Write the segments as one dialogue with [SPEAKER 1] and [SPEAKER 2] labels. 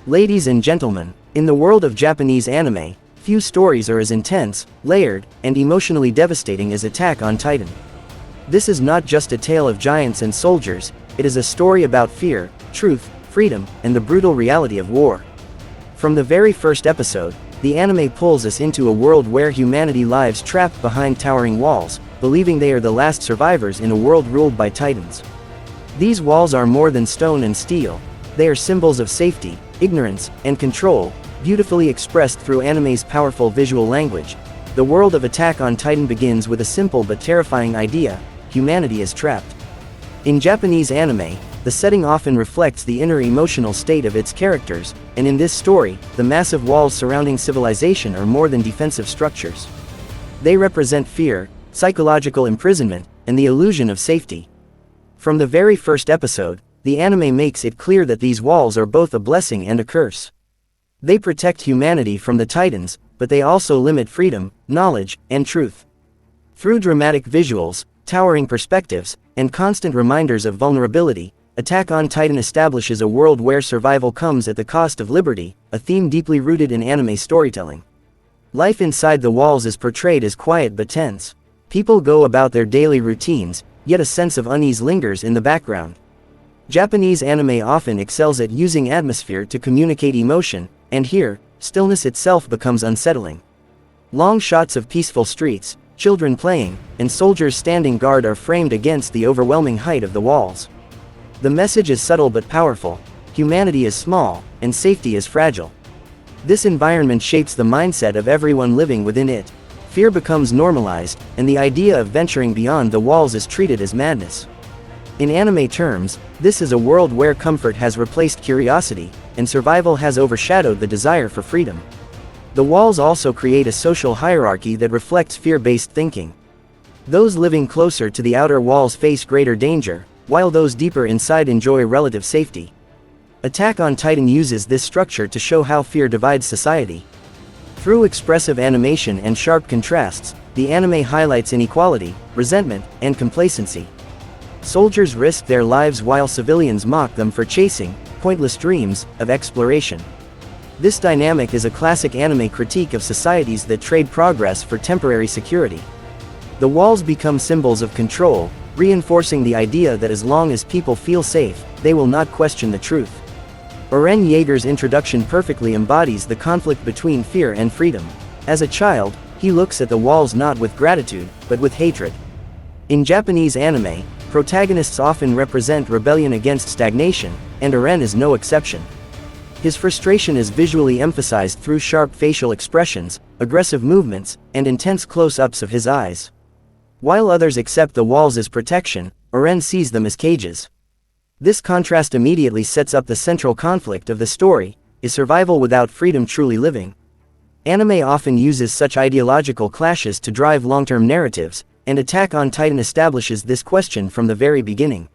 [SPEAKER 1] Ladies and gentlemen, in the world of Japanese anime, few stories are as intense, layered, and emotionally devastating as Attack on Titan. This is not just a tale of giants and soldiers, it is a story about fear, truth, freedom, and the brutal reality of war. From the very first episode, the anime pulls us into a world where humanity lives trapped behind towering walls, believing they are the last survivors in a world ruled by titans. These walls are more than stone and steel, they are symbols of safety, ignorance, and control, beautifully expressed through anime's powerful visual language. The world of Attack on Titan begins with a simple but terrifying idea: humanity is trapped. In Japanese anime, the setting often reflects the inner emotional state of its characters, and in this story, the massive walls surrounding civilization are more than defensive structures. They represent fear, psychological imprisonment, and the illusion of safety. From the very first episode, the anime makes it clear that these walls are both a blessing and a curse. They protect humanity from the titans, but they also limit freedom, knowledge, and truth. Through dramatic visuals, towering perspectives, and constant reminders of vulnerability, Attack on Titan establishes a world where survival comes at the cost of liberty, a theme deeply rooted in anime storytelling. Life inside the walls is portrayed as quiet but tense. People go about their daily routines, yet a sense of unease lingers in the background. Japanese anime often excels at using atmosphere to communicate emotion, and here, stillness itself becomes unsettling. Long shots of peaceful streets, children playing, and soldiers standing guard are framed against the overwhelming height of the walls. The message is subtle but powerful: humanity is small, and safety is fragile. This environment shapes the mindset of everyone living within it. Fear becomes normalized, and the idea of venturing beyond the walls is treated as madness. In anime terms, this is a world where comfort has replaced curiosity, and survival has overshadowed the desire for freedom. The walls also create a social hierarchy that reflects fear-based thinking. Those living closer to the outer walls face greater danger, while those deeper inside enjoy relative safety. Attack on Titan uses this structure to show how fear divides society. Through expressive animation and sharp contrasts, the anime highlights inequality, resentment, and complacency. Soldiers risk their lives while civilians mock them for chasing pointless dreams of exploration. This dynamic is a classic anime critique of societies that trade progress for temporary security. The walls become symbols of control, reinforcing the idea that as long as people feel safe, they will not question the truth. Eren Yeager's introduction perfectly embodies the conflict between fear and freedom. As a child, he looks at the walls not with gratitude, but with hatred. In Japanese anime, protagonists often represent rebellion against stagnation, and Eren is no exception. His frustration is visually emphasized through sharp facial expressions, aggressive movements, and intense close-ups of his eyes. While others accept the walls as protection, Eren sees them as cages. This contrast immediately sets up the central conflict of the story: is survival without freedom truly living? Anime often uses such ideological clashes to drive long-term narratives, and Attack on Titan establishes this question from the very beginning.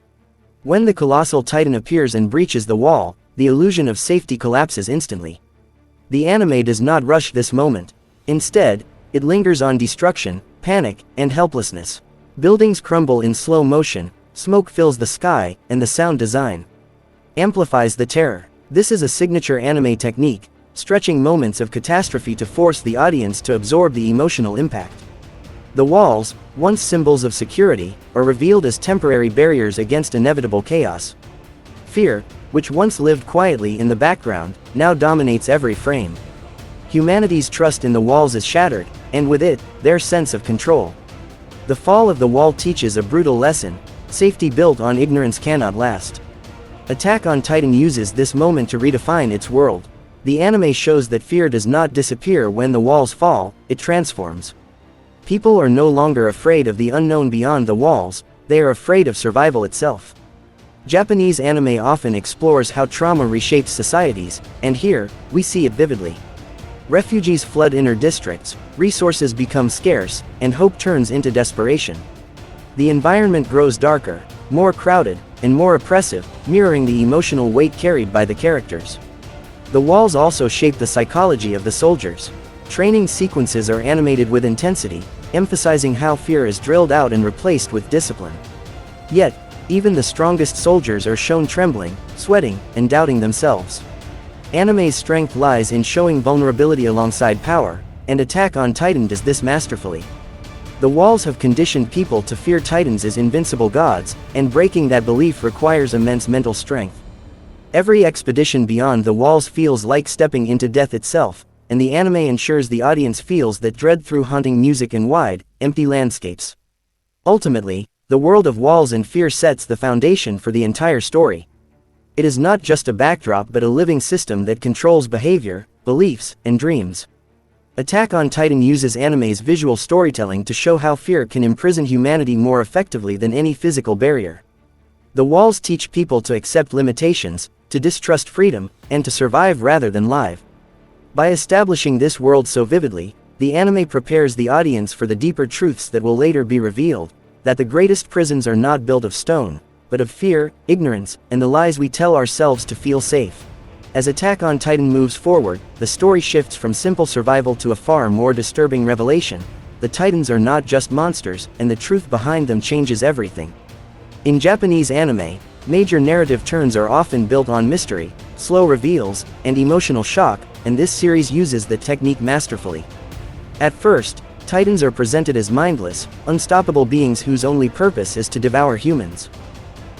[SPEAKER 1] When the colossal titan appears and breaches the wall, the illusion of safety collapses instantly. The anime does not rush this moment. Instead, it lingers on destruction, panic, and helplessness. Buildings crumble in slow motion, smoke fills the sky, and the sound design amplifies the terror. This is a signature anime technique, stretching moments of catastrophe to force the audience to absorb the emotional impact. The walls, once symbols of security, are revealed as temporary barriers against inevitable chaos. Fear, which once lived quietly in the background, now dominates every frame. Humanity's trust in the walls is shattered, and with it, their sense of control. The fall of the wall teaches a brutal lesson: safety built on ignorance cannot last. Attack on Titan uses this moment to redefine its world. The anime shows that fear does not disappear when the walls fall, it transforms. People are no longer afraid of the unknown beyond the walls, they are afraid of survival itself. Japanese anime often explores how trauma reshapes societies, and here, we see it vividly. Refugees flood inner districts, resources become scarce, and hope turns into desperation. The environment grows darker, more crowded, and more oppressive, mirroring the emotional weight carried by the characters. The walls also shape the psychology of the soldiers. Training sequences are animated with intensity, emphasizing how fear is drilled out and replaced with discipline. Yet, even the strongest soldiers are shown trembling, sweating, and doubting themselves. Anime's strength lies in showing vulnerability alongside power, and Attack on Titan does this masterfully. The walls have conditioned people to fear titans as invincible gods, and breaking that belief requires immense mental strength. Every expedition beyond the walls feels like stepping into death itself, and the anime ensures the audience feels that dread through haunting music and wide, empty landscapes. Ultimately, the world of walls and fear sets the foundation for the entire story. It is not just a backdrop but a living system that controls behavior, beliefs, and dreams. Attack on Titan uses anime's visual storytelling to show how fear can imprison humanity more effectively than any physical barrier. The walls teach people to accept limitations, to distrust freedom, and to survive rather than live. By establishing this world so vividly, the anime prepares the audience for the deeper truths that will later be revealed, that the greatest prisons are not built of stone, but of fear, ignorance, and the lies we tell ourselves to feel safe. As Attack on Titan moves forward, the story shifts from simple survival to a far more disturbing revelation. The Titans are not just monsters, and the truth behind them changes everything. In Japanese anime, major narrative turns are often built on mystery, slow reveals, and emotional shock, and this series uses the technique masterfully. At first, Titans are presented as mindless, unstoppable beings whose only purpose is to devour humans.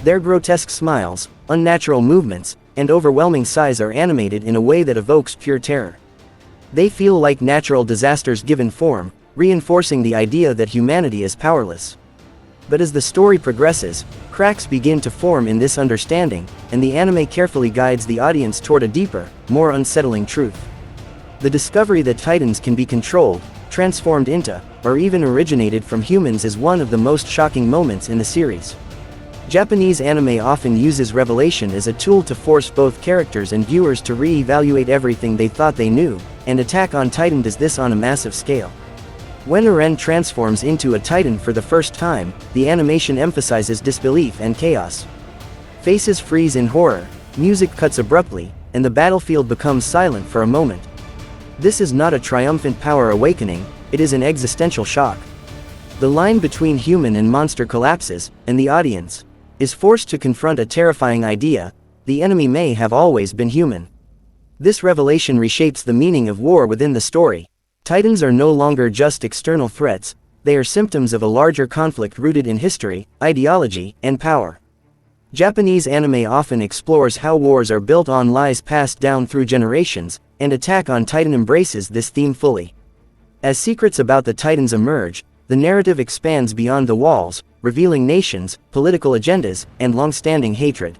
[SPEAKER 1] Their grotesque smiles, unnatural movements, and overwhelming size are animated in a way that evokes pure terror. They feel like natural disasters given form, reinforcing the idea that humanity is powerless. But as the story progresses, cracks begin to form in this understanding, and the anime carefully guides the audience toward a deeper, more unsettling truth. The discovery that Titans can be controlled, transformed into, or even originated from humans is one of the most shocking moments in the series. Japanese anime often uses revelation as a tool to force both characters and viewers to re-evaluate everything they thought they knew, and Attack on Titan does this on a massive scale. When Eren transforms into a Titan for the first time, the animation emphasizes disbelief and chaos. Faces freeze in horror, music cuts abruptly, and the battlefield becomes silent for a moment. This is not a triumphant power awakening, it is an existential shock. The line between human and monster collapses, and the audience is forced to confront a terrifying idea: the enemy may have always been human. This revelation reshapes the meaning of war within the story. Titans are no longer just external threats, they are symptoms of a larger conflict rooted in history, ideology, and power. Japanese anime often explores how wars are built on lies passed down through generations, and Attack on Titan embraces this theme fully. As secrets about the Titans emerge, the narrative expands beyond the walls, revealing nations, political agendas, and long-standing hatred.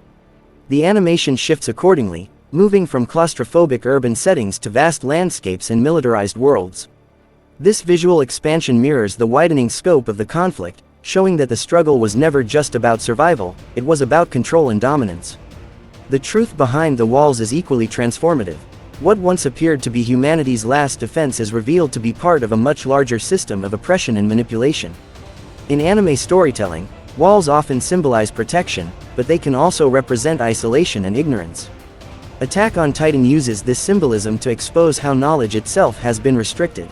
[SPEAKER 1] The animation shifts accordingly, moving from claustrophobic urban settings to vast landscapes and militarized worlds. This visual expansion mirrors the widening scope of the conflict, showing that the struggle was never just about survival, it was about control and dominance. The truth behind the walls is equally transformative. What once appeared to be humanity's last defense is revealed to be part of a much larger system of oppression and manipulation. In anime storytelling, walls often symbolize protection, but they can also represent isolation and ignorance. Attack on Titan uses this symbolism to expose how knowledge itself has been restricted.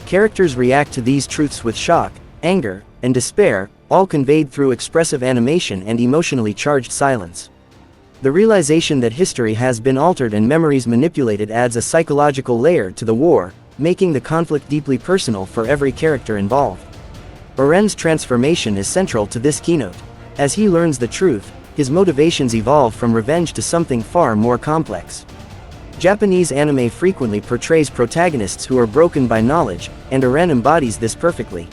[SPEAKER 1] Characters react to these truths with shock, anger, and despair, all conveyed through expressive animation and emotionally charged silence. The realization that history has been altered and memories manipulated adds a psychological layer to the war, making the conflict deeply personal for every character involved. Eren's transformation is central to this keynote. As he learns the truth, his motivations evolve from revenge to something far more complex. Japanese anime frequently portrays protagonists who are broken by knowledge, and Eren embodies this perfectly.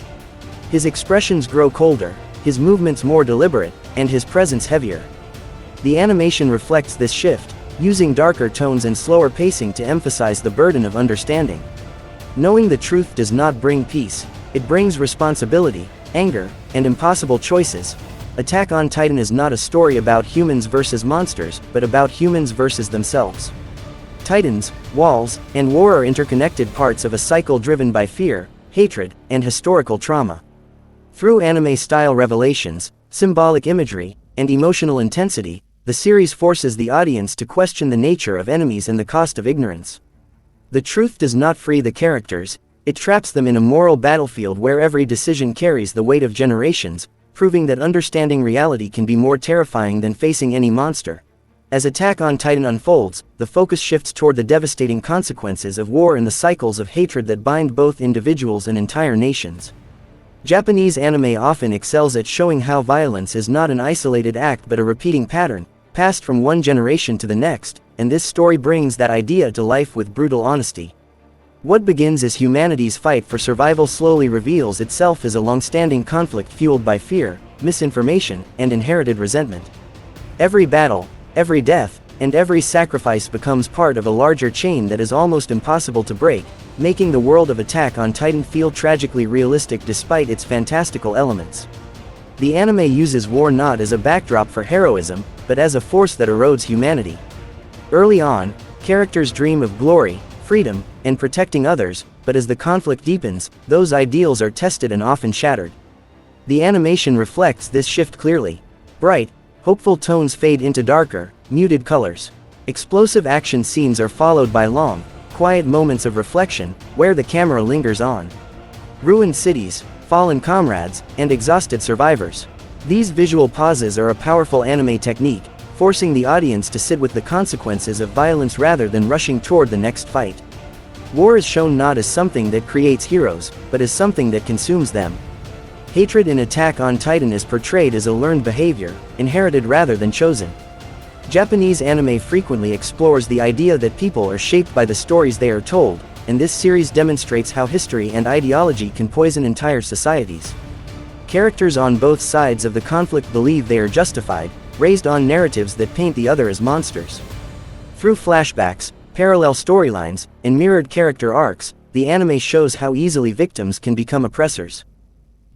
[SPEAKER 1] His expressions grow colder, his movements more deliberate, and his presence heavier. The animation reflects this shift, using darker tones and slower pacing to emphasize the burden of understanding. Knowing the truth does not bring peace, it brings responsibility, anger, and impossible choices. Attack on Titan is not a story about humans versus monsters, but about humans versus themselves. Titans, walls, and war are interconnected parts of a cycle driven by fear, hatred, and historical trauma. Through anime-style revelations, symbolic imagery, and emotional intensity, the series forces the audience to question the nature of enemies and the cost of ignorance. The truth does not free the characters, it traps them in a moral battlefield where every decision carries the weight of generations, proving that understanding reality can be more terrifying than facing any monster. As Attack on Titan unfolds, the focus shifts toward the devastating consequences of war and the cycles of hatred that bind both individuals and entire nations. Japanese anime often excels at showing how violence is not an isolated act but a repeating pattern, passed from one generation to the next, and this story brings that idea to life with brutal honesty. What begins as humanity's fight for survival slowly reveals itself as a long-standing conflict fueled by fear, misinformation, and inherited resentment. Every battle, every death, and every sacrifice becomes part of a larger chain that is almost impossible to break, making the world of Attack on Titan feel tragically realistic despite its fantastical elements. The anime uses war not as a backdrop for heroism, but as a force that erodes humanity. Early on, characters dream of glory, freedom, and protecting others, but as the conflict deepens, those ideals are tested and often shattered. The animation reflects this shift clearly. Bright, hopeful tones fade into darker, muted colors. Explosive action scenes are followed by long, quiet moments of reflection, where the camera lingers on ruined cities, fallen comrades, and exhausted survivors. These visual pauses are a powerful anime technique, forcing the audience to sit with the consequences of violence rather than rushing toward the next fight. War is shown not as something that creates heroes, but as something that consumes them. Hatred in Attack on Titan is portrayed as a learned behavior, inherited rather than chosen. Japanese anime frequently explores the idea that people are shaped by the stories they are told, and this series demonstrates how history and ideology can poison entire societies. Characters on both sides of the conflict believe they are justified, raised on narratives that paint the other as monsters. Through flashbacks, parallel storylines, and mirrored character arcs, the anime shows how easily victims can become oppressors.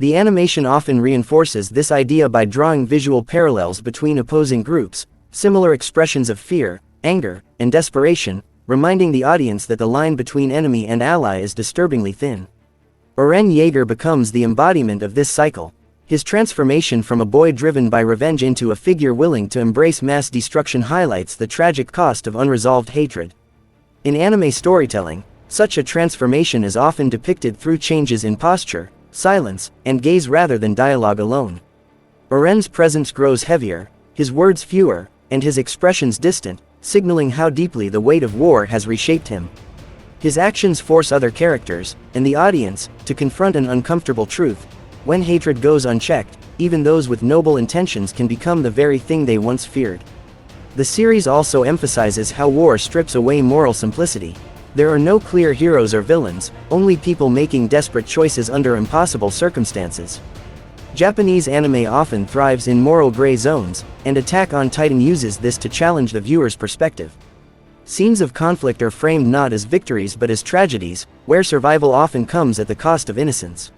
[SPEAKER 1] The animation often reinforces this idea by drawing visual parallels between opposing groups, similar expressions of fear, anger, and desperation, reminding the audience that the line between enemy and ally is disturbingly thin. Eren Yeager becomes the embodiment of this cycle. His transformation from a boy driven by revenge into a figure willing to embrace mass destruction highlights the tragic cost of unresolved hatred. In anime storytelling, such a transformation is often depicted through changes in posture, silence, and gaze rather than dialogue alone. Eren's presence grows heavier, his words fewer, and his expressions distant, signaling how deeply the weight of war has reshaped him. His actions force other characters, and the audience, to confront an uncomfortable truth. When hatred goes unchecked, even those with noble intentions can become the very thing they once feared. The series also emphasizes how war strips away moral simplicity. There are no clear heroes or villains, only people making desperate choices under impossible circumstances. Japanese anime often thrives in moral gray zones, and Attack on Titan uses this to challenge the viewer's perspective. Scenes of conflict are framed not as victories but as tragedies, where survival often comes at the cost of innocence.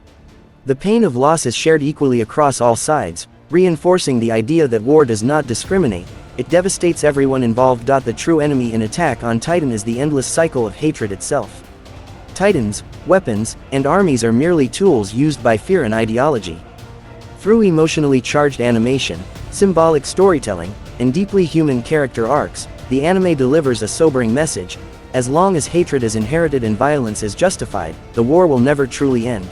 [SPEAKER 1] The pain of loss is shared equally across all sides, reinforcing the idea that war does not discriminate, it devastates everyone involved. The true enemy in Attack on Titan is the endless cycle of hatred itself. Titans, weapons, and armies are merely tools used by fear and ideology. Through emotionally charged animation, symbolic storytelling, and deeply human character arcs, the anime delivers a sobering message: as long as hatred is inherited and violence is justified, the war will never truly end.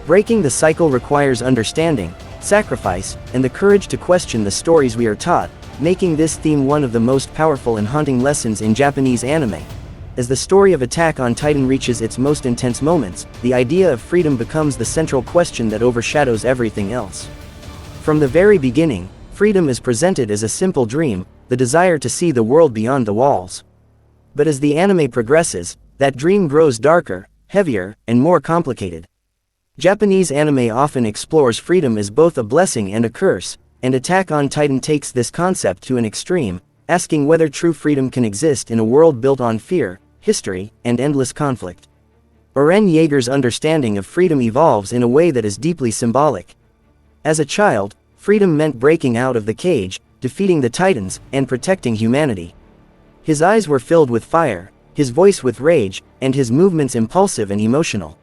[SPEAKER 1] Breaking the cycle requires understanding, sacrifice, and the courage to question the stories we are taught, making this theme one of the most powerful and haunting lessons in Japanese anime. As the story of Attack on Titan reaches its most intense moments, the idea of freedom becomes the central question that overshadows everything else. From the very beginning, freedom is presented as a simple dream, the desire to see the world beyond the walls. But as the anime progresses, that dream grows darker, heavier, and more complicated. Japanese anime often explores freedom as both a blessing and a curse, and Attack on Titan takes this concept to an extreme, asking whether true freedom can exist in a world built on fear, history, and endless conflict. Eren Yeager's understanding of freedom evolves in a way that is deeply symbolic. As a child, freedom meant breaking out of the cage, defeating the Titans, and protecting humanity. His eyes were filled with fire, his voice with rage, and his movements impulsive and emotional.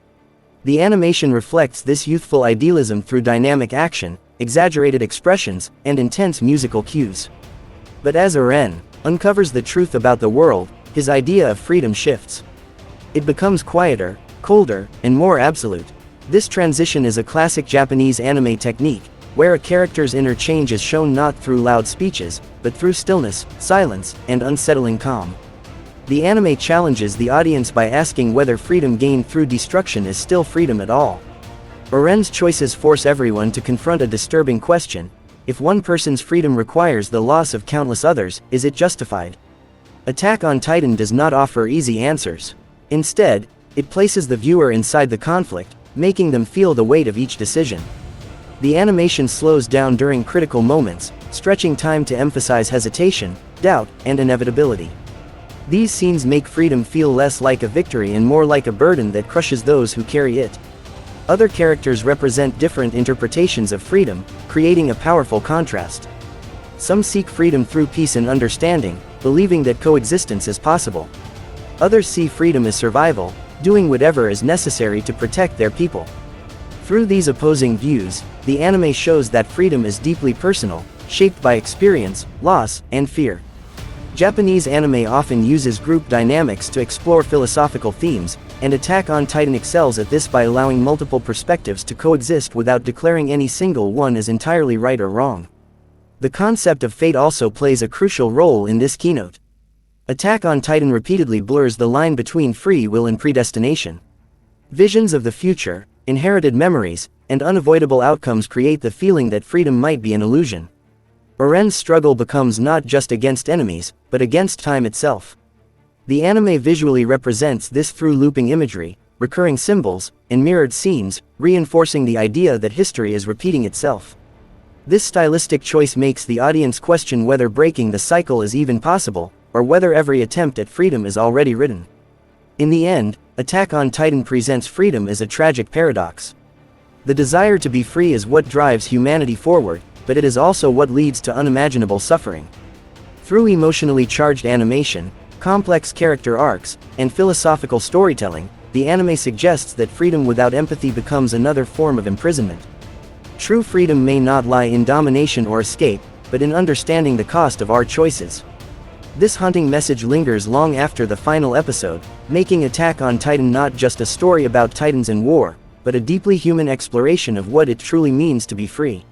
[SPEAKER 1] The animation reflects this youthful idealism through dynamic action, exaggerated expressions, and intense musical cues. But as Eren uncovers the truth about the world, his idea of freedom shifts. It becomes quieter, colder, and more absolute. This transition is a classic Japanese anime technique, where a character's inner change is shown not through loud speeches, but through stillness, silence, and unsettling calm. The anime challenges the audience by asking whether freedom gained through destruction is still freedom at all. Eren's choices force everyone to confront a disturbing question: if one person's freedom requires the loss of countless others, is it justified? Attack on Titan does not offer easy answers. Instead, it places the viewer inside the conflict, making them feel the weight of each decision. The animation slows down during critical moments, stretching time to emphasize hesitation, doubt, and inevitability. These scenes make freedom feel less like a victory and more like a burden that crushes those who carry it. Other characters represent different interpretations of freedom, creating a powerful contrast. Some seek freedom through peace and understanding, believing that coexistence is possible. Others see freedom as survival, doing whatever is necessary to protect their people. Through these opposing views, the anime shows that freedom is deeply personal, shaped by experience, loss, and fear. Japanese anime often uses group dynamics to explore philosophical themes, and Attack on Titan excels at this by allowing multiple perspectives to coexist without declaring any single one as entirely right or wrong. The concept of fate also plays a crucial role in this keynote. Attack on Titan repeatedly blurs the line between free will and predestination. Visions of the future, inherited memories, and unavoidable outcomes create the feeling that freedom might be an illusion. Eren's struggle becomes not just against enemies, but against time itself. The anime visually represents this through looping imagery, recurring symbols, and mirrored scenes, reinforcing the idea that history is repeating itself. This stylistic choice makes the audience question whether breaking the cycle is even possible, or whether every attempt at freedom is already written. In the end, Attack on Titan presents freedom as a tragic paradox. The desire to be free is what drives humanity forward, but it is also what leads to unimaginable suffering. Through emotionally charged animation, complex character arcs, and philosophical storytelling, the anime suggests that freedom without empathy becomes another form of imprisonment. True freedom may not lie in domination or escape, but in understanding the cost of our choices. This haunting message lingers long after the final episode, making Attack on Titan not just a story about titans and war, but a deeply human exploration of what it truly means to be free.